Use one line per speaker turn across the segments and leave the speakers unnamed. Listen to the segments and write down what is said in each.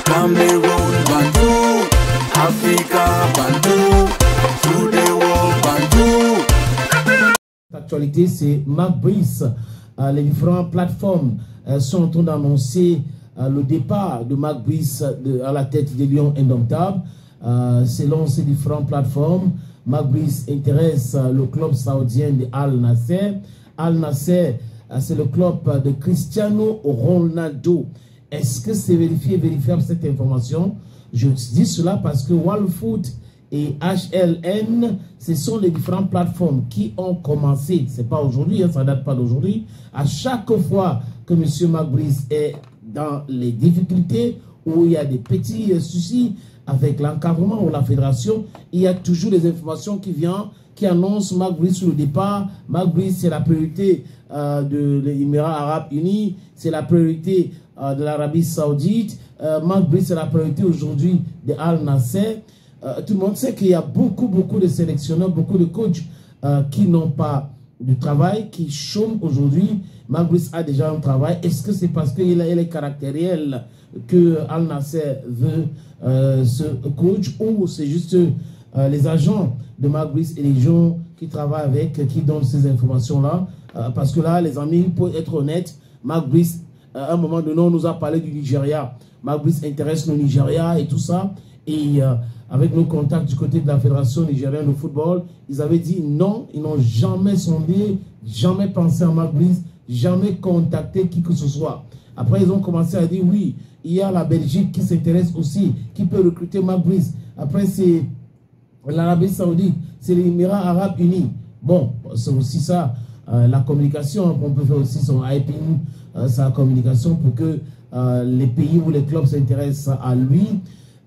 Cameroun, Bandou, Africa, Bandou, through the world, Bandou.
L'actualité, c'est Mark Brice. Les différentes plateformes sont en train d'annoncer le départ de Mark Brice à la tête des Lions Indomptables. Selon ces différentes plateformes, Mark Brice intéresse le club saoudien de Al Nasser. Al Nasser, c'est le club de Cristiano Ronaldo. Est-ce que c'est vérifiable cette information? Je dis cela parce que Wallfoot et HLN, ce sont les différentes plateformes qui ont commencé, c'est pas aujourd'hui, ça date pas d'aujourd'hui, à chaque fois que M. Mark Brice est dans les difficultés, où il y a des petits soucis avec l'encadrement ou la fédération, il y a toujours des informations qui viennent, qui annoncent Mark Brice sur le départ. Mark Brice, c'est la priorité de l'Émirat Arabe Unis, c'est la priorité de l'Arabie Saoudite. Mark Brice, c'est la priorité aujourd'hui de Al Nasser. Tout le monde sait qu'il y a beaucoup de sélectionneurs, beaucoup de coachs qui n'ont pas de travail, qui chôment aujourd'hui. Mark Brice a déjà un travail. Est-ce que c'est parce qu'il est caractériel que Al Nasser veut ce coach, ou c'est juste les agents de Mark Brice et les gens qui travaillent avec, qui donnent ces informations-là? Parce que là, les amis, pour être honnête, Mark Brice, à un moment donné, on nous a parlé du Nigeria. Mark Brice intéresse le Nigeria et tout ça. Et avec nos contacts du côté de la Fédération nigérienne de football, ils avaient dit non, ils n'ont jamais sondé, jamais pensé à Mark Brice, jamais contacté qui que ce soit. Après, ils ont commencé à dire oui, il y a la Belgique qui s'intéresse aussi, qui peut recruter Mark Brice. Après, c'est l'Arabie Saoudite, c'est les Émirats Arabes Unis. Bon, c'est aussi ça, la communication, on peut faire aussi son hyping, sa communication pour que les pays ou les clubs s'intéressent à lui.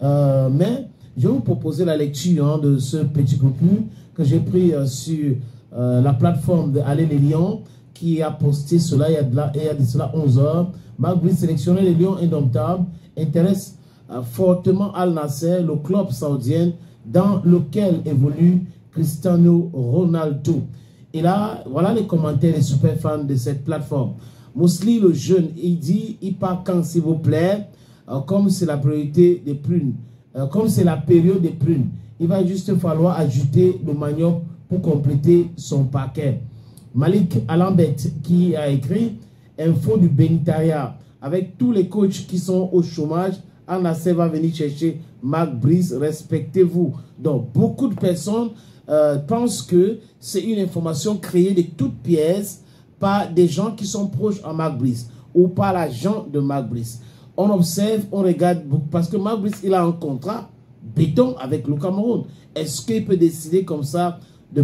Mais je vais vous proposer la lecture de ce petit contenu que j'ai pris sur la plateforme de Aller les Lions, qui a posté cela il y a de cela 11 heures. Mark Brice, sélectionné les Lions Indomptables, intéresse fortement Al Nasser, le club saoudien dans lequel évolue Cristiano Ronaldo. Et là, voilà les commentaires des super fans de cette plateforme. Mousli, le jeune, il dit, il part quand s'il vous plaît, comme c'est la priorité des prunes, comme c'est la période des prunes, il va juste falloir ajouter le manioc pour compléter son paquet. Malik Alambet qui a écrit info du Benitaria, avec tous les coachs qui sont au chômage, Al Nasser va venir chercher Mark Brice, respectez-vous. Donc beaucoup de personnes pensent que c'est une information créée de toutes pièces par des gens qui sont proches à Mark Brice ou par l'agent de Mark Brice. On observe, on regarde, parce que Mark Brice, il a un contrat béton avec le Cameroun. Est-ce qu'il peut décider comme ça de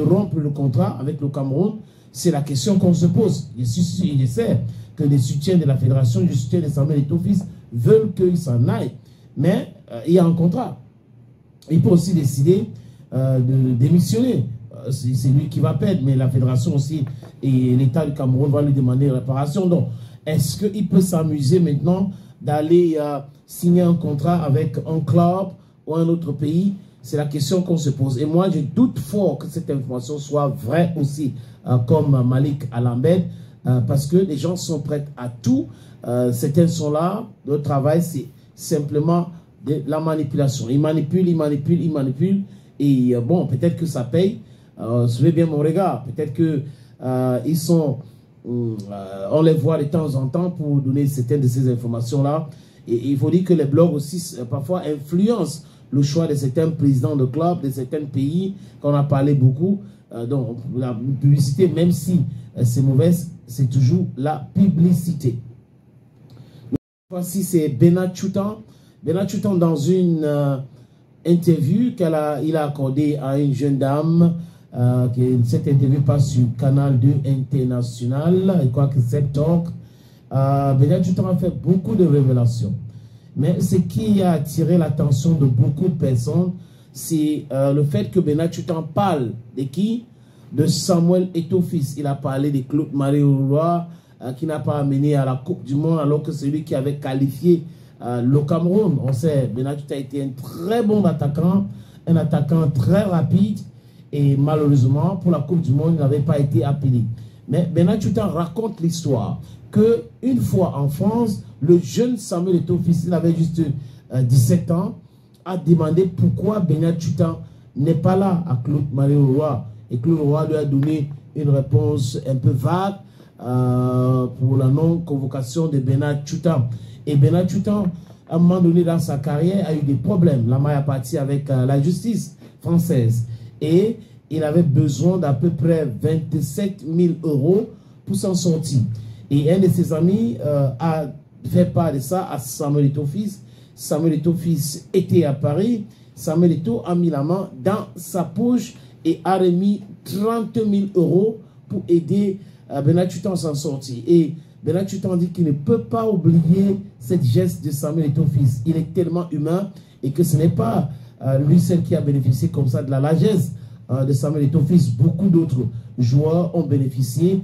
rompre le contrat avec le Cameroun? C'est la question qu'on se pose. Je sais que les soutiens de la fédération, les soutiens de Samuel Eto'o-Fils veulent qu'il s'en aille. Mais il y a un contrat. Il peut aussi décider de démissionner. C'est lui qui va perdre, mais la fédération aussi et l'État du Cameroun va lui demander réparation. Donc, est-ce qu'il peut s'amuser maintenant d'aller signer un contrat avec un club ou un autre pays? C'est la question qu'on se pose. Et moi, je doute fort que cette information soit vraie aussi, comme Malik Alambed, parce que les gens sont prêts à tout. Certains sont là. Le travail, c'est simplement de la manipulation. Ils manipulent, ils manipulent, ils manipulent. Et bon, peut-être que ça paye. Suivez bien mon regard. Peut-être que ils sont... on les voit de temps en temps pour donner certaines de ces informations-là. Et il faut dire que les blogs aussi, parfois, influencent le choix de certains présidents de clubs, de certains pays, qu'on a parlé beaucoup. Donc, la publicité, même si c'est mauvaise, c'est toujours la publicité. Voici, c'est Bernard Choutan. Bernard Choutan, dans une interview qu'il a accordée à une jeune dame, cette interview passe sur Canal 2 International, je crois que c'est Talk. Bernard Choutan a fait beaucoup de révélations. Mais ce qui a attiré l'attention de beaucoup de personnes, c'est le fait que Bernard Choutan parle de qui? De Samuel Eto'o-Fils. Il a parlé de Claude Marie Roy, qui n'a pas amené à la Coupe du Monde, alors que c'est lui qui avait qualifié le Cameroun. On sait, Bernard Choutan a été un très bon attaquant, un attaquant très rapide, et malheureusement, pour la Coupe du Monde, il n'avait pas été appelé. Mais Bernard Chutan raconte l'histoire que une fois en France, le jeune Samuel Eto'o-Fils, il avait juste 17 ans, a demandé pourquoi Bernard Chutan n'est pas là à Claude Marie Roy. Et Claude Roy lui a donné une réponse un peu vague pour la non-convocation de Bernard Chutan. Et Bernard Chutan, à un moment donné dans sa carrière, a eu des problèmes. La maille a parti avec la justice française. Et il avait besoin d'à peu près 27 000 € pour s'en sortir. Et un de ses amis a fait part de ça à Samuel Eto'o-Fils. Samuel Eto'o-Fils était à Paris. Samuel Eto'o a mis la main dans sa poche et a remis 30 000 € pour aider Bernard Chutan à s'en sortir. Et Bernard Chutan dit qu'il ne peut pas oublier cette geste de Samuel Eto'o-Fils. Il est tellement humain et que ce n'est pas lui seul qui a bénéficié comme ça de la largesse de Samuel Eto'o-Fils. Beaucoup d'autres joueurs ont bénéficié.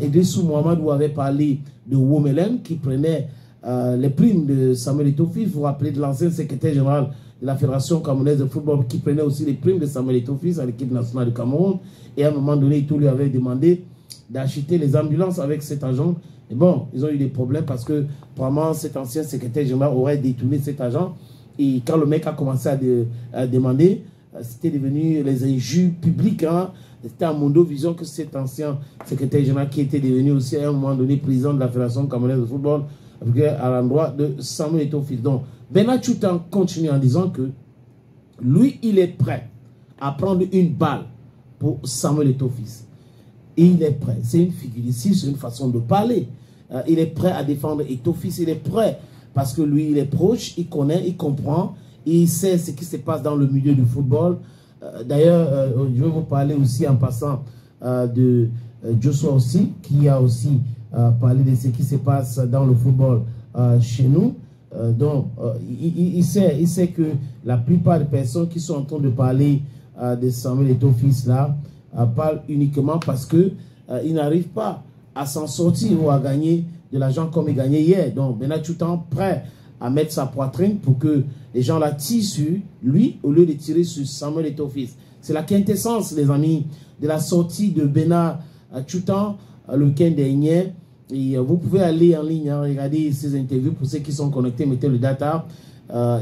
Idrissou Mohamedou avait parlé de Womelen qui prenait les primes de Samuel Eto'o-Fils. Vous vous rappelez de l'ancien secrétaire général de la Fédération camerounaise de football qui prenait aussi les primes de Samuel Eto'o-Fils à l'équipe nationale du Cameroun. Et à un moment donné, Eto'o lui avait demandé d'acheter les ambulances avec cet agent. Et bon, ils ont eu des problèmes parce que probablement cet ancien secrétaire général aurait détourné cet agent. Et quand le mec a commencé à demander, c'était devenu les injures publiques. Hein. C'était à Mondo Vision que cet ancien secrétaire général qui était devenu aussi à un moment donné président de la Fédération camerounaise de football à l'endroit de Samuel Eto'o-Fils. Donc, Bernard Chutan continue en disant que lui, il est prêt à prendre une balle pour Samuel Eto'o-Fils. Et il est prêt. C'est une figure ici, c'est une façon de parler. Il est prêt à défendre Eto'o-Fils. Il est prêt parce que lui, il est proche, il connaît, il comprend, il sait ce qui se passe dans le milieu du football. D'ailleurs, je vais vous parler aussi en passant de Joshua aussi, qui a aussi parlé de ce qui se passe dans le football chez nous. Donc, il sait que la plupart des personnes qui sont en train de parler de Samuel Eto'o-Fils là, parlent uniquement parce que il n'arrive pas à s'en sortir ou à gagner de l'argent comme il gagnait hier. Donc, Bernard Chutan prêt à mettre sa poitrine pour que les gens la tirent sur lui au lieu de tirer sur Samuel Eto'o-Fils. C'est la quintessence, les amis, de la sortie de Bernard Chutan le week-end dernier. Et vous pouvez aller en ligne, hein, regarder ces interviews pour ceux qui sont connectés, mettez le data,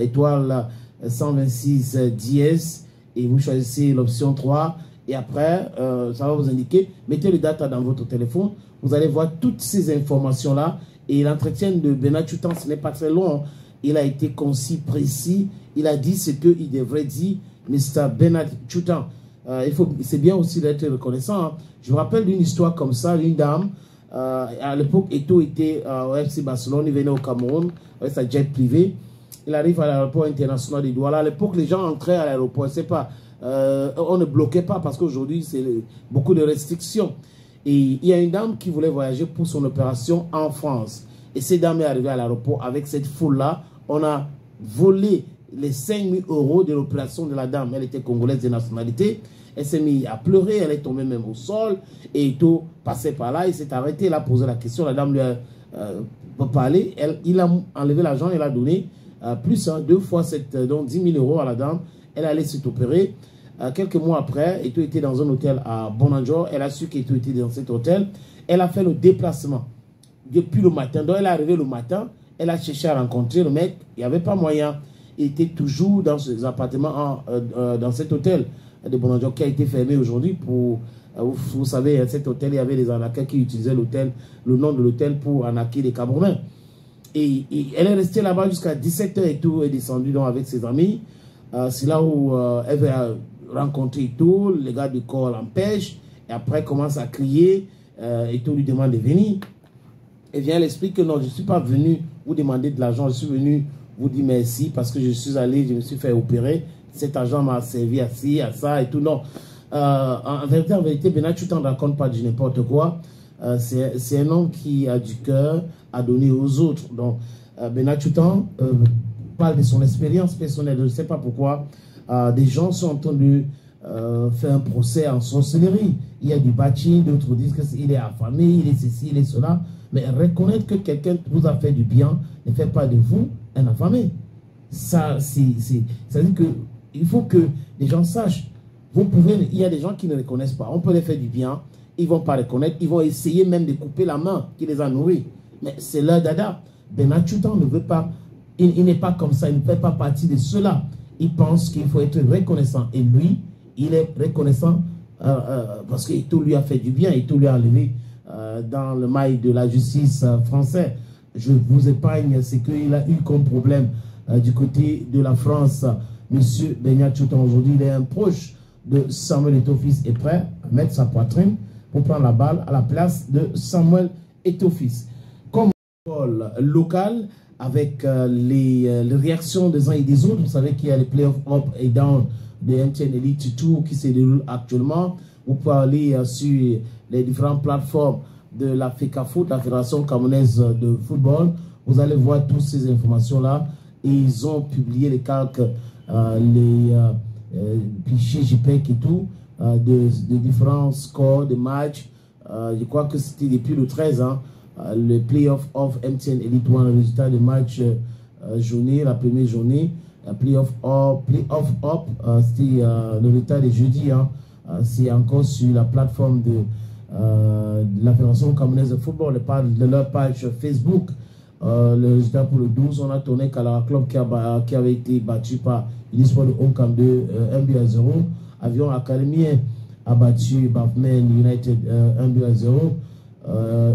étoile 126 10 et vous choisissez l'option 3 et après ça va vous indiquer, mettez le data dans votre téléphone, vous allez voir toutes ces informations là et l'entretien de Bernard Chutan, ce n'est pas très long, il a été concis, précis, il a dit ce qu'il devrait dire, Mr. Bernard Chutan. C'est bien aussi d'être reconnaissant. Hein. Je me rappelle d'une histoire comme ça, d'une dame. À l'époque, Eto'o était au FC Barcelone, il venait au Cameroun avec sa jet privée. Il arrive à l'aéroport international de Douala. À l'époque, les gens entraient à l'aéroport. C'est pas, on ne bloquait pas parce qu'aujourd'hui, c'est beaucoup de restrictions. Et il y a une dame qui voulait voyager pour son opération en France. Et cette dame est arrivée à l'aéroport avec cette foule-là. On a volé les 5 000 € de l'opération de la dame. Elle était congolaise de nationalité. Elle s'est mise à pleurer, elle est tombée même au sol. Et Eto'o passait par là, il s'est arrêté, il a posé la question. La dame lui a parlé. Il a enlevé l'argent, il a donné plus, hein, 2 fois donc 10 000 € à la dame. Elle allait s'opérer. Quelques mois après, Eto'o était dans un hôtel à Bonanjo. Elle a su qu'Eto'o était dans cet hôtel. Elle a fait le déplacement depuis le matin. Donc elle est arrivée le matin. Elle a cherché à rencontrer le mec. Il n'y avait pas moyen. Il était toujours dans ses appartements, dans cet hôtel de Bonanjo qui a été fermé aujourd'hui pour... Vous savez, à cet hôtel, il y avait des arnaqueurs qui utilisaient l'hôtel, le nom de l'hôtel pour arnaquer les Camerounais. Et elle est restée là-bas jusqu'à 17 h et tout, est descendue donc avec ses amis. C'est là où elle va rencontrer Eto'o, les gars du corps l'empêchent, et après commence à crier, Eto'o lui demande de venir. Et bien elle explique que non, je ne suis pas venu vous demander de l'argent, je suis venu vous dire merci parce que je suis allé, je me suis fait opérer. Cet argent m'a servi à ci, à ça et tout. Non. En vérité, Bernard Chutan ne raconte pas du n'importe quoi. C'est un homme qui a du cœur à donner aux autres. Donc, Bernard Chutan parle de son expérience personnelle. Je ne sais pas pourquoi des gens sont en train de faire un procès en sorcellerie. Il y a du bâti, d'autres disent qu'il est affamé, il est ceci, il est cela. Mais reconnaître que quelqu'un vous a fait du bien ne fait pas de vous un affamé. Ça veut dire que il faut que les gens sachent. Il y a des gens qui ne reconnaissent pas. On peut les faire du bien ils ne vont pas reconnaître, ils vont essayer même de couper la main qui les a nourris. Mais c'est leur dada. Bernard Choutan ne veut pas, il n'est pas comme ça, il ne fait pas partie de cela. Il pense qu'il faut être reconnaissant. Et lui, il est reconnaissant parce que tout lui a fait du bien et tout lui a enlevé dans le mail de la justice française. Je vous épargne ce qu'il a eu comme problème du côté de la France. Monsieur Bernard Choutan, aujourd'hui, il est un proche de Samuel Eto'o-Fils est prêt à mettre sa poitrine pour prendre la balle à la place de Samuel Eto'o-Fils. Comme local, avec les réactions des uns et des autres, vous savez qu'il y a les playoffs up et down de MTN Elite Tour qui se déroulent actuellement. Vous pouvez aller sur les différentes plateformes de la FECAFOOT, la Fédération Camerounaise de Football. Vous allez voir toutes ces informations-là. Et ils ont publié les calques, les fichiers JPEG et tout, de différents scores de matchs. Je crois que c'était depuis le 13 ans, le playoff of MTN Elite One, le résultat des matchs journée, la première journée, playoff up, c'était le résultat des jeudis. Hein. C'est encore sur la plateforme de la Fédération Camerounaise de Football, de leur page Facebook. Le résultat pour le 12, on a tourné Kalara Club qui avait été battu par l'Esport de Hongkong 2, 1-0. Avion Académien a battu Bafman United 1-0.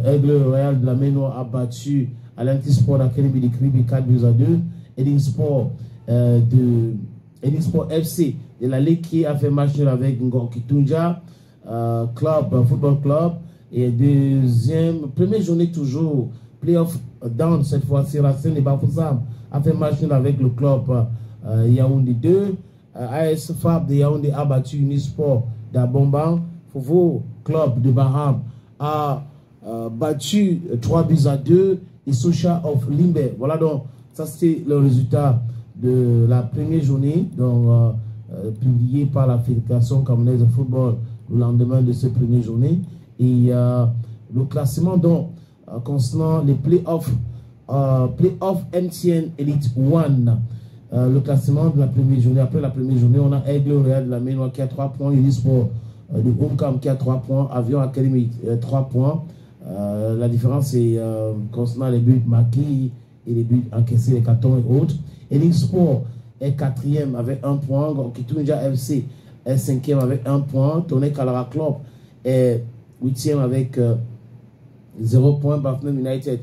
Aigle Royal de la Ménois a battu Atlantic Sport Academy de Kribi 4-2. Edding Sport FC de la Ligue qui a fait match avec Ngorki Tunja Football Club. Et première journée toujours, playoff down cette fois-ci, Racine de Bafoussam a fait match avec le club Yaoundé 2. AS Fab de Yaoundé a battu Unisport d'Abomban. Fovo Club de Baham a battu 3-2 et Socha of Limbe. Voilà donc, ça c'était le résultat de la première journée, donc publié par la Fédération Camerounaise de Football le lendemain de cette première journée. Et le classement donc concernant les playoffs MTN Elite One, le classement de la première journée. Après la première journée, on a Aigle Royal de la Ménois qui a 3 points, Unisport de Hongkong qui a 3 points, Avion Academy 3 points. La différence c'est concernant les buts marqués et les buts encaissés, les cartons et autres. Edding Sport est 4e avec 1 point, Kitunja FC est 5e avec 1 point, Toné Kalara Club est 8e avec 0 point, Bafman United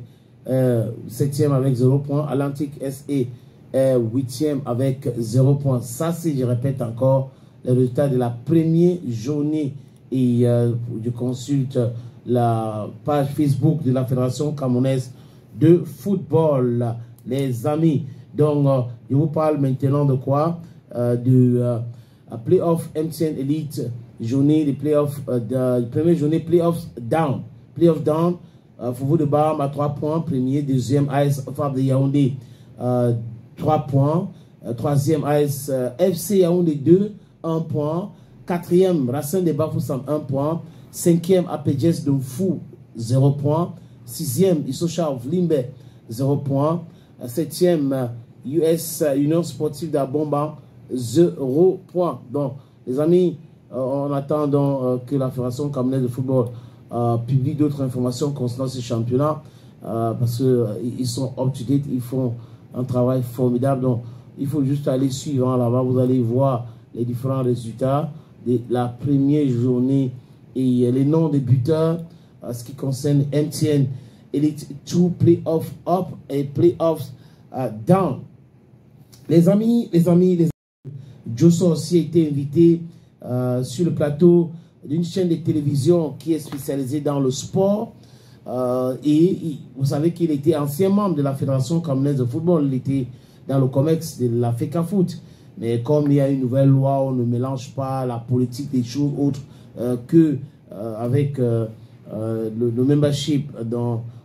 7e avec 0 point, Atlantic SA est 8e avec 0 point. Ça, c'est, je répète encore, le résultat de la première journée. Et je consulte la page Facebook de la Fédération Camerounaise de Football, les amis. Donc, je vous parle maintenant de quoi? Playoff MTN Elite, journée de playoff, première journée playoff down. Playoff down, Foufou de Baham à 3 points, premier, deuxième AS Fab de Yaoundé 3 points, troisième AS FC Yaoundé 2, 1 point, quatrième Racine de Bafoussam 1 point, cinquième APGS de Fou 0 point, sixième Isocha of Limbe 0 point, septième US Union Sportive d'Abomba 0 point. Donc les amis, on attend donc que la Fédération Camerounaise de Football publie d'autres informations concernant ce championnat parce qu'ils sont up-to-date, ils font un travail formidable. Donc il faut juste aller suivre là-bas, vous allez voir les différents résultats de la première journée et les noms des buteurs en ce qui concerne MTN Elite 2 Playoff Up et Playoffs Down. Les amis, Josso aussi a été invité sur le plateau d'une chaîne de télévision qui est spécialisée dans le sport. Et vous savez qu'il était ancien membre de la Fédération Camerounaise de Football. Il était dans le COMEX de la FECAFOOT. Mais comme il y a une nouvelle loi, on ne mélange pas la politique des choses autres avec le membership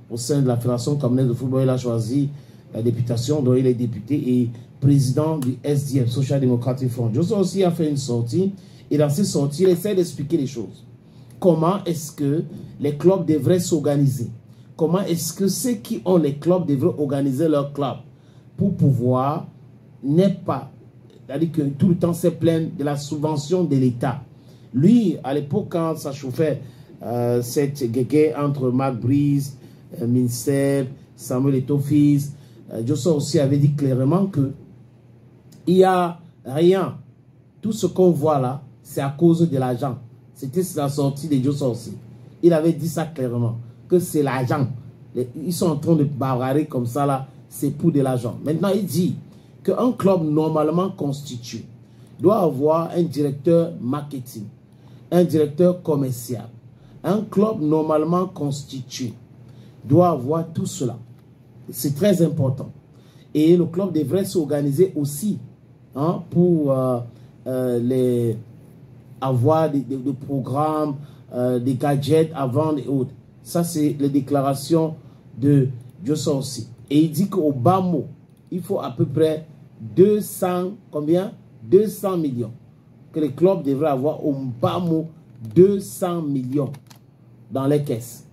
au sein de la Fédération Camerounaise de Football. Il a choisi la députation, dont il est député et président du SDF, Social Democratic Front. Josso aussi a fait une sortie. Et dans ces sorties, il essaie d'expliquer les choses. Comment est-ce que les clubs devraient s'organiser? Comment est-ce que ceux qui ont les clubs devraient organiser leur club pour pouvoir n'est pas, c'est-à-dire que tout le temps se plaindre de la subvention de l'État. Lui, à l'époque, quand ça chauffait cette guéguerre entre Mark Breeze, Minseb, Samuel Eto'o-Fils. Joshua aussi avait dit clairement que il n'y a rien. Tout ce qu'on voit là, c'est à cause de l'argent. C'était la sortie de Joshua aussi. Il avait dit ça clairement, que c'est l'argent. Ils sont en train de bavarder comme ça là, c'est pour de l'argent. Maintenant, il dit qu'un club normalement constitué doit avoir un directeur marketing, un directeur commercial. Un club normalement constitué doit avoir tout cela. C'est très important. Et le club devrait s'organiser aussi pour avoir des programmes, des gadgets à vendre et autres. Ça, c'est les déclarations de Joshua aussi. Et il dit qu'au bas mot, il faut à peu près 200, combien? 200 millions. Que les clubs devraient avoir au bas mot 200 millions dans les caisses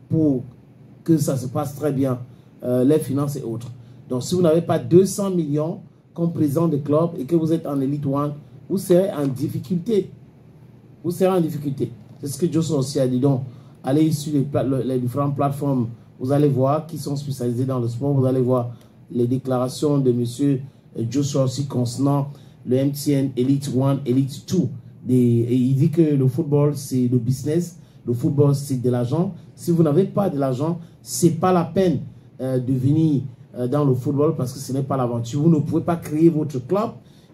pour que ça se passe très bien, les finances et autres. Donc, si vous n'avez pas 200 millions comme président de club et que vous êtes en Elite One, vous serez en difficulté. Vous serez en difficulté. C'est ce que Joshua aussi a dit. Donc, allez sur les différentes plateformes. Vous allez voir qui sont spécialisés dans le sport. Vous allez voir les déclarations de M. Joshua aussi concernant le MTN Elite One, Elite 2. Et il dit que le football, c'est le business. Le football, c'est de l'argent. Si vous n'avez pas de l'argent, ce n'est pas la peine de venir dans le football parce que ce n'est pas l'aventure. Vous ne pouvez pas créer votre club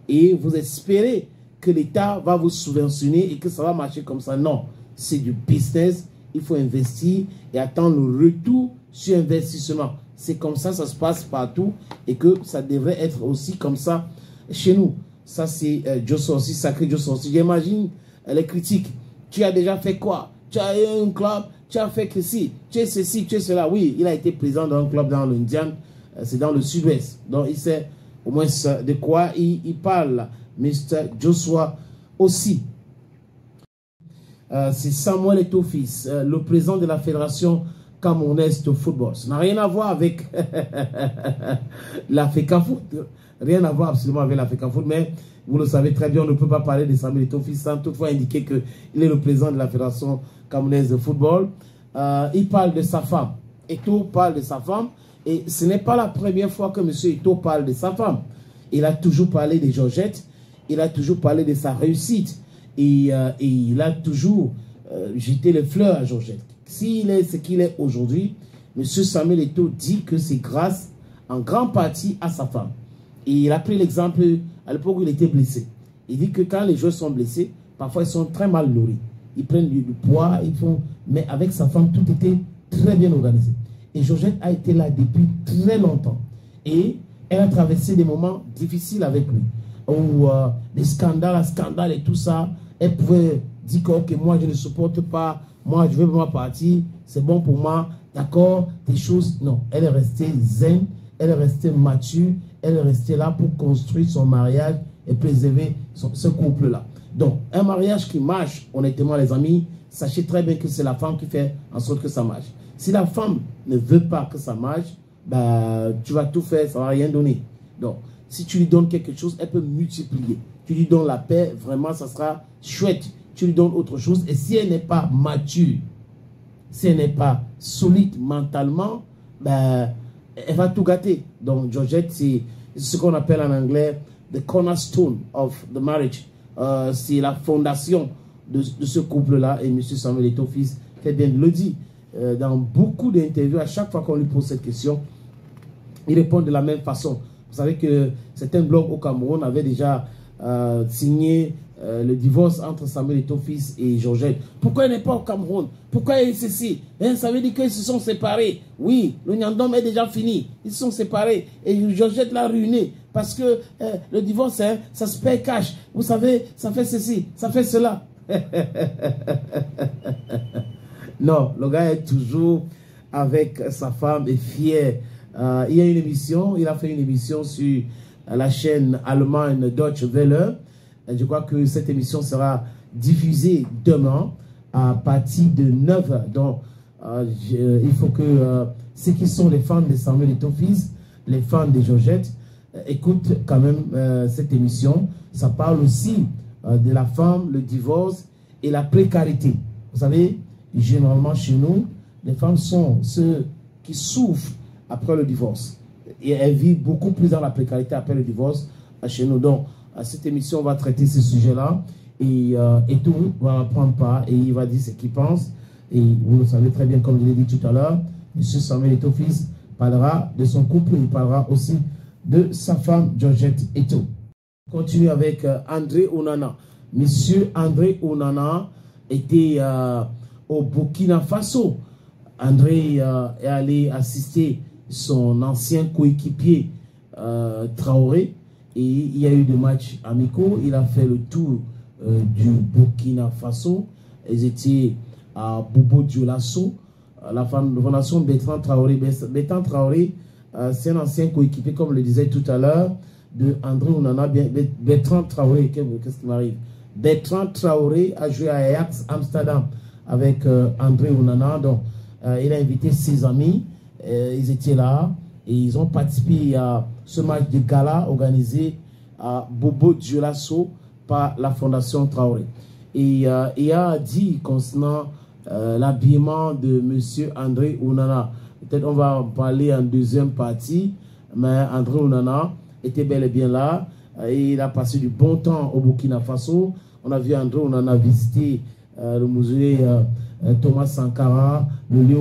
et vous espérez que l'État va vous subventionner et que ça va marcher comme ça. Non, c'est du business. Il faut investir et attendre le retour sur investissement. C'est comme ça se passe partout et que ça devrait être aussi comme ça chez nous. Ça, c'est Joshua aussi, sacré Joshua aussi. J'imagine les critiques. Tu as déjà fait quoi? Tu as eu un club, tu as fait que si, tu es ceci, tu es cela. Oui, il a été président d'un club dans l'Indian, c'est dans le sud-ouest. Donc, il sait au moins de quoi il parle, Mr. Joshua aussi. C'est Samuel Eto'o-Fils, le président de la Fédération camerounaise de football. Ça n'a rien à voir avec la FECAFOOT. Rien à voir absolument avec la FECAFOOT, mais vous le savez très bien, on ne peut pas parler de Samuel Eto'o-Fils sans toutefois indiquer qu'il est le président de la Fédération camerounaise de football. Il parle de sa femme. Eto'o parle de sa femme. Et ce n'est pas la première fois que M. Eto'o parle de sa femme. Il a toujours parlé de Georgette. Il a toujours parlé de sa réussite. Et il a toujours jeté les fleurs à Georgette. S'il est ce qu'il est aujourd'hui, M. Samuel Eto'o dit que c'est grâce en grande partie à sa femme. Et il a pris l'exemple à l'époque où il était blessé. Il dit que quand les joueurs sont blessés, parfois ils sont très mal nourris. Ils prennent du poids, mais avec sa femme, tout était très bien organisé. Et Georgette a été là depuis très longtemps. Et elle a traversé des moments difficiles avec lui. Où des scandales et tout ça, elle pouvait dire que ok, moi je ne supporte pas, moi je veux vraiment partir, c'est bon pour moi, d'accord, des choses. Non, elle est restée zen, elle est restée mature, elle est restée là pour construire son mariage et préserver ce couple-là. Donc, un mariage qui marche, honnêtement les amis, sachez très bien que c'est la femme qui fait en sorte que ça marche. Si la femme ne veut pas que ça marche, bah, tu vas tout faire, ça ne va rien donner. Donc, si tu lui donnes quelque chose, elle peut multiplier. Tu lui donnes la paix, vraiment, ça sera chouette. Tu lui donnes autre chose. Et si elle n'est pas mature, si elle n'est pas solide mentalement, bah, elle va tout gâter. Donc, Georgette, c'est ce qu'on appelle en anglais the cornerstone of the marriage. C'est la fondation de ce couple-là. Et M. Samuel Eto'o-Fils fait bien de le dire. Dans beaucoup d'interviews, à chaque fois qu'on lui pose cette question, il répond de la même façon. Vous savez que certains blogs au Cameroun avaient déjà signé le divorce entre Samuel Eto'o-Fils et Georgette. Pourquoi il n'est pas au Cameroun? Pourquoi il est ceci? Ça veut dire qu'ils se sont séparés. Oui, le Nyandom est déjà fini. Ils se sont séparés. Et Georgette l'a ruiné. Parce que le divorce, ça se paye cash. Vous savez, ça fait ceci, ça fait cela. Non, le gars est toujours avec sa femme et fier. Il y a une émission, il a fait une émission sur la chaîne allemande Deutsche Welle. Je crois que cette émission sera diffusée demain à partir de 9h. Donc, il faut que ceux qui sont les fans de Samuel Eto'o-Fils, les fans de Georgette, écoutent quand même cette émission. Ça parle aussi de la femme, le divorce et la précarité. Vous savez, généralement chez nous, les femmes sont ceux qui souffrent après le divorce. Et elles vivent beaucoup plus dans la précarité après le divorce chez nous. Donc, à cette émission, on va traiter ce sujet-là. Et tout va prendre part et il va dire ce qu'il pense. Et vous le savez très bien, comme je l'ai dit tout à l'heure, M. Samuel Eto'o-Fils parlera de son couple, il parlera aussi de sa femme, Georgette Eto'o. On continue avec André Onana. Monsieur André Onana était au Burkina Faso. André est allé assister son ancien coéquipier Traoré. Et il y a eu des matchs amicaux. Il a fait le tour du Burkina Faso. Ils étaient à Bobo Dioulasso, la fondation Bertrand Traoré. Bertrand Traoré, c'est un ancien coéquipier, comme le disait tout à l'heure, de André Onana. Bertrand Traoré, qu'est-ce qui m'arrive? Bertrand Traoré a joué à Ajax Amsterdam avec André Onana. Donc, il a invité ses amis. Ils étaient là et ils ont participé à ce match de gala organisé à Bobo Dioulasso par la fondation Traoré. Et il a dit concernant l'habillement de M. André Onana. Peut-être on va en parler en deuxième partie, mais André Onana était bel et bien là. Et il a passé du bon temps au Burkina Faso. On a vu André Onana visiter le musée Thomas Sankara, le lieu,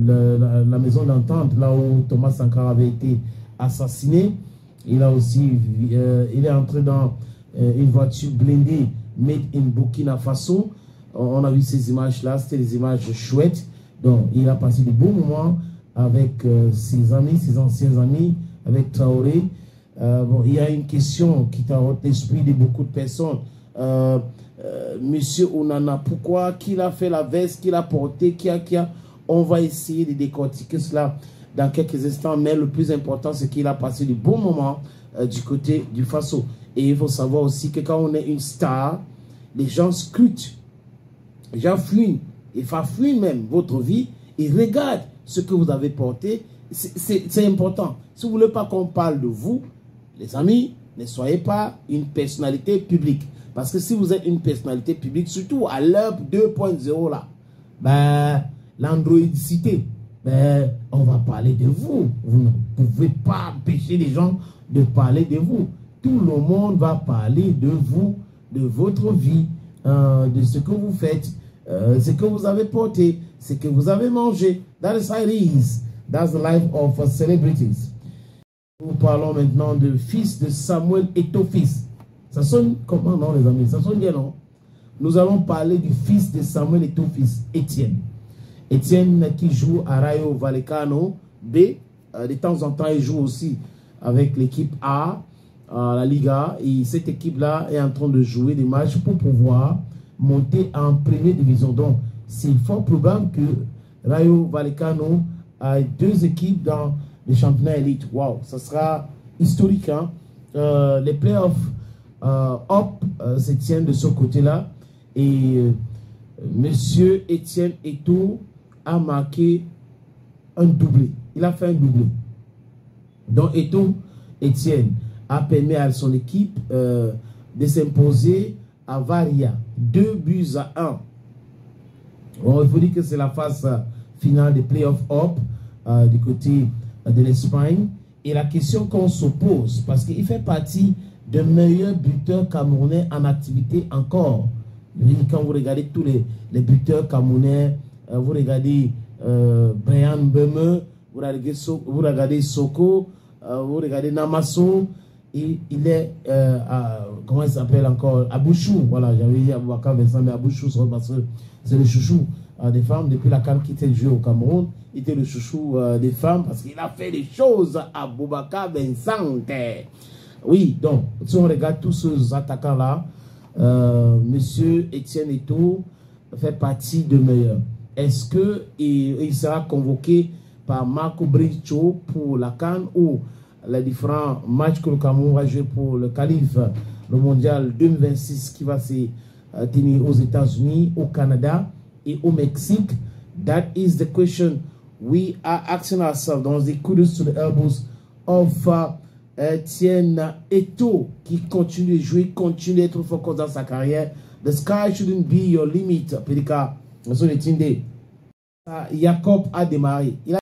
la maison d'entente, là où Thomas Sankara avait été assassiné. Il a aussi, il est entré dans une voiture blindée made in Burkina Faso. On a vu ces images-là, c'était des images chouettes. Donc, il a passé de bons moments avec ses amis, ses anciens amis, avec Traoré. Bon, il y a une question qui tarote l'esprit de beaucoup de personnes. Monsieur Onana, pourquoi qu'il a fait la veste, qu'il a porté, on va essayer de décortiquer cela dans quelques instants, mais le plus important, c'est qu'il a passé de bons moments du côté du Faso. Et il faut savoir aussi que quand on est une star, les gens scrutent, les gens fouinent, et fouinent même votre vie, et regardent ce que vous avez porté. C'est important. Si vous ne voulez pas qu'on parle de vous, les amis, ne soyez pas une personnalité publique. Parce que si vous êtes une personnalité publique, surtout à l'heure 2.0 là, ben, l'androïdicité, ben, on va parler de vous. Vous ne pouvez pas empêcher les gens de parler de vous. Tout le monde va parler de vous, de votre vie, de ce que vous faites, ce que vous avez porté, ce que vous avez mangé. That is how it is. That's the life of celebrities. Nous parlons maintenant de fils de Samuel Eto'o-Fils. Ça sonne comment, non, les amis? Ça sonne bien, non? Nous allons parler du fils de Samuel Eto'o-Fils, Étienne. Étienne qui joue à Rayo Vallecano B. De temps en temps, il joue aussi avec l'équipe A, la Liga. Et cette équipe-là est en train de jouer des matchs pour pouvoir monter en première division. Donc, c'est fort probable que Rayo Vallecano ait deux équipes dans le championnat élite. Waouh, ça sera historique. Hein? Les playoffs se tiennent de ce côté-là. Et Monsieur Étienne Eto'o a marqué un doublé. Il a fait un doublé. Donc Étienne a permis à son équipe de s'imposer à Varia. 2-1. Bon, il faut dire que c'est la phase finale des playoffs du côté de l'Espagne. Et la question qu'on se pose, parce qu'il fait partie des meilleurs buteurs camerounais en activité encore. Quand vous regardez tous les buteurs camerounais, vous regardez Brian Beme, vous regardez Soko, vous regardez Namasso, et il est, comment il s'appelle encore, Abouchou, voilà, j'avais dit Aboubakar Vincent, mais Abouchou, c'est le chouchou des femmes. Depuis la CAN qui était joué au Cameroun, il était le chouchou des femmes, parce qu'il a fait des choses à Aboubakar Vincent. Oui, donc, si on regarde tous ces attaquants-là, Monsieur Étienne Eto'o fait partie de meilleurs. Est-ce qu'il sera convoqué par Marco Bricho pour la CAN ou les différents matchs que le Cameroun va jouer pour le qualif, le mondial 2026 qui va se tenir aux États-Unis, au Canada et au Mexique? That is the question we are asking ourselves. Dans the kudos to the elbows of Étienne Eto'o, qui continue de jouer, continue d'être fort dans sa carrière The sky shouldn't be your limit. Jacob a démarré.